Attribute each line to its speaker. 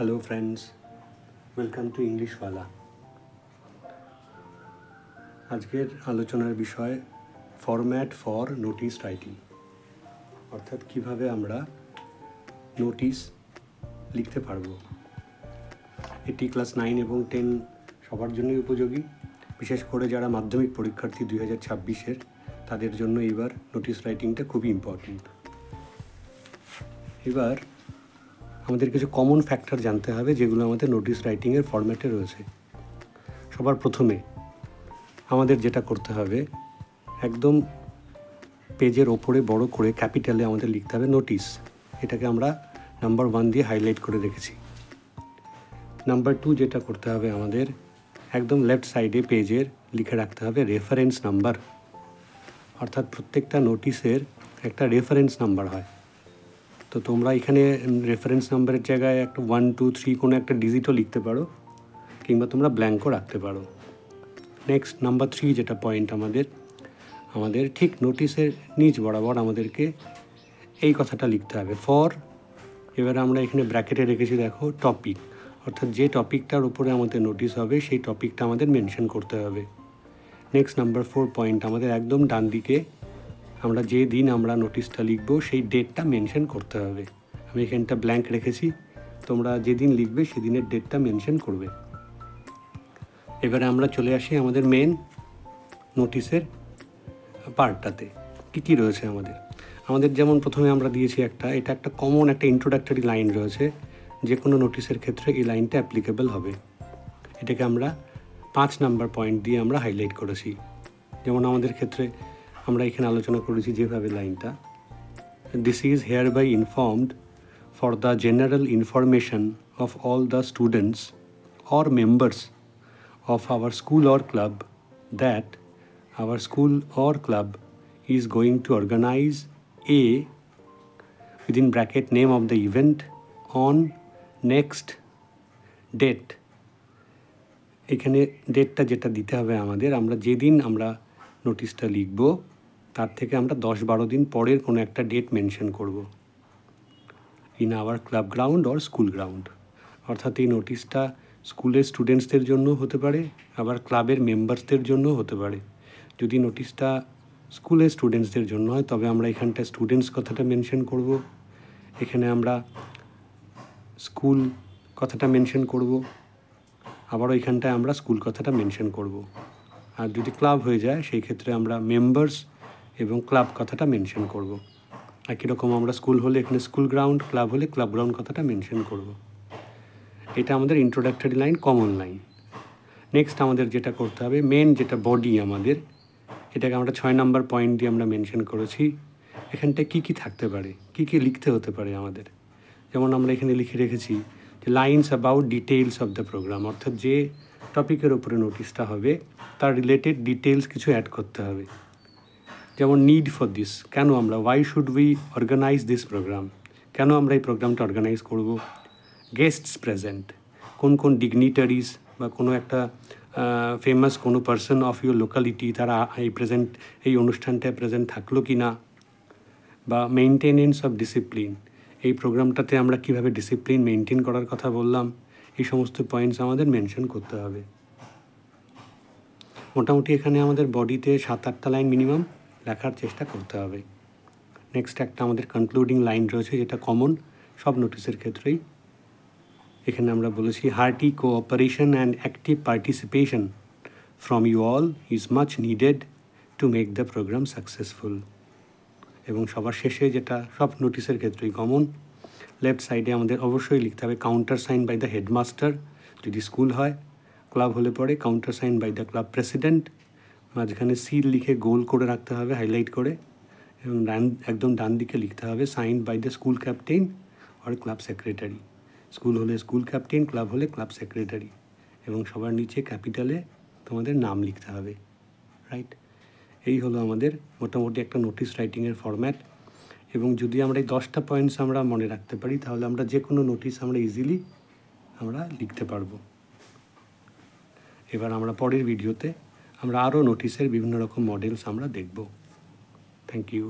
Speaker 1: Hello friends, welcome to English Wala. আজকের আলোচনার বিষয় ফরম্যাট ফর নোটিস রাইটিং, অর্থাৎ কিভাবে আমরা নোটিস লিখতে পারবো। এটি ক্লাস 9 এবং 10 সবার জন্যই উপযোগী, বিশেষ করে যারা মাধ্যমিক পরীক্ষার্থী 2026-এর তাদের জন্য এবার নোটিস রাইটিংটা খুবই ইম্পর্টেন্ট। এবার আমাদের কিছু কমন ফ্যাক্টর জানতে হবে যেগুলো আমাদের নোটিস রাইটিংয়ের ফরম্যাটে রয়েছে। সবার প্রথমে আমাদের যেটা করতে হবে, একদম পেজের ওপরে বড় করে ক্যাপিটালে আমাদের লিখতে হবে নোটিস। এটাকে আমরা নাম্বার 1 দিয়ে হাইলাইট করে রেখেছি। নাম্বার 2 যেটা করতে হবে আমাদের, একদম লেফট সাইডে পেজের লিখে রাখতে হবে রেফারেন্স নাম্বার, অর্থাৎ প্রত্যেকটা নোটিসের একটা রেফারেন্স নাম্বার হয়। তো তোমরা এখানে রেফারেন্স নাম্বারের জায়গায় একটা 1, 2, 3 কোনো একটা ডিজিটও লিখতে পারো, কিংবা তোমরা ব্ল্যাঙ্কও রাখতে পারো। নেক্সট নাম্বার 3 যেটা পয়েন্ট আমাদের ঠিক নোটিসের নিচ বরাবর আমাদেরকে এই কথাটা লিখতে হবে ফর, এবার আমরা এখানে ব্র্যাকেটে রেখেছি দেখো টপিক, অর্থাৎ যে টপিকটার উপরে আমাদের নোটিস হবে সেই টপিকটা আমাদের মেনশন করতে হবে। নেক্সট নাম্বার 4 পয়েন্ট আমাদের একদম ডান দিকে আমরা যে দিন আমরা নোটিসটা লিখবো সেই ডেটটা মেনশন করতে হবে। আমি এখানটা ব্ল্যাঙ্ক রেখেছি, তোমরা যেদিন লিখবে সেদিনের ডেটটা মেনশন করবে। এবারে আমরা চলে আসি আমাদের মেন নোটিসের পার্টটাতে। কী রয়েছে আমাদের যেমন প্রথমে আমরা দিয়েছি এটা একটা কমন একটা ইন্ট্রোডাক্টরি লাইন রয়েছে, যে কোনো নোটিসের ক্ষেত্রে এই লাইনটা অ্যাপ্লিকেবল হবে। এটাকে আমরা 5 নাম্বার পয়েন্ট দিয়ে আমরা হাইলাইট করেছি। যেমন আমাদের ক্ষেত্রে আমরা এখানে আলোচনা করেছি যেভাবে লাইনটা, this is here by informed for the general information of all the students or members of our school or club that our school or club is going to organize a within bracket name of the event on next date. এখানে ডেটটা যেটা দিতে হবে আমাদের, আমরা যেদিন আমরা নোটিশটা লিখব তার থেকে আমরা 10-12 দিন পরের কোনো একটা ডেট মেনশন করব, in our club ground or school ground. অর্থাৎ এই নোটিশটা স্কুলের স্টুডেন্টসদের জন্য হতে পারে, আবার ক্লাবের মেম্বার্সদের জন্য হতে পারে। যদি নোটিশটা স্কুলের স্টুডেন্টসদের জন্য হয় তবে আমরা এখানটা স্টুডেন্টস কথাটা মেনশন করব, এখানে আমরা স্কুল কথাটা মেনশন করব, আবারও এখানটায় আমরা স্কুল কথাটা মেনশন করব। আর যদি ক্লাব হয়ে যায় সেই ক্ষেত্রে আমরা মেম্বার্স এবং ক্লাব কথাটা মেনশন করব। একই রকম আমরা স্কুল হলে এখানে স্কুল গ্রাউন্ড, ক্লাব হলে ক্লাব গ্রাউন্ড কথাটা মেনশন করব। এটা আমাদের introductory line, common line. Next আমাদের যেটা করতে হবে, মেন যেটা বডি আমাদের, এটাকে আমরা 6 নাম্বার পয়েন্ট দিয়ে আমরা মেনশন করেছি। এখানটায় কী থাকতে পারে, কী লিখতে হতে পারে আমাদের। যেমন আমরা এখানে লিখে রেখেছি যে lines about details of the programme, অর্থাৎ যে টপিকের উপরে নোটিশটা হবে তার রিলেটেড ডিটেলস কিছু অ্যাড করতে হবে। যেমন নিড ফর দিস, কেন আমরা, why should we organise this programme, কেন আমরা এই প্রোগ্রামটা অর্গানাইজ করব। গেস্টস প্রেজেন্ট, কোন ডিগনিটারিজ বা কোনো একটা ফেমাস কোনো পার্সন অফ ইউর লোকালিটি তারা এই অনুষ্ঠানটায় প্রেজেন্ট থাকলো কি না। বা মেনটেনেন্স অফ ডিসিপ্লিন, এই প্রোগ্রামটাতে আমরা কিভাবে ডিসিপ্লিন মেনটেন করার কথা বললাম, এই সমস্ত পয়েন্টস আমাদের মেনশন করতে হবে। মোটামুটি এখানে আমাদের বডিতে 7-8টা লাইন মিনিমাম লেখার চেষ্টা করতে হবে। নেক্সট একটা আমাদের কনক্লুডিং লাইন রয়েছে, যেটা কমন সব নোটিসের ক্ষেত্রেই। এখানে আমরা বলেছি hearty cooperation and active participation from you all is much needed to make the programme successful. এবং সবার শেষে যেটা সব নোটিসের ক্ষেত্রেই কমন, লেফট সাইডে আমাদের অবশ্যই লিখতে হবে counter sign by the headmaster যদি স্কুল হয়, ক্লাব হলে পরে counter sign by the club president, মাঝখানে সিল লিখে গোল করে রাখতে হবে হাইলাইট করে, এবং একদম ডান দিকে লিখতে হবে sign by the school captain আর ক্লাব সেক্রেটারি। স্কুল হলে স্কুল ক্যাপ্টেন, ক্লাব হলে ক্লাব সেক্রেটারি, এবং সবার নিচে ক্যাপিটালে তোমাদের নাম লিখতে হবে, রাইট। এই হলো আমাদের মোটামুটি একটা নোটিস রাইটিংয়ের ফরম্যাট। এবং যদি আমরা এই 10টা পয়েন্টস আমরা মনে রাখতে পারি তাহলে আমরা যে কোনো নোটিস আমরা ইজিলি আমরা লিখতে পারবো। এবার আমরা পরের ভিডিওতে আমরা আরও নোটিসের বিভিন্ন রকম মডেলস আমরা দেখব। Thank you.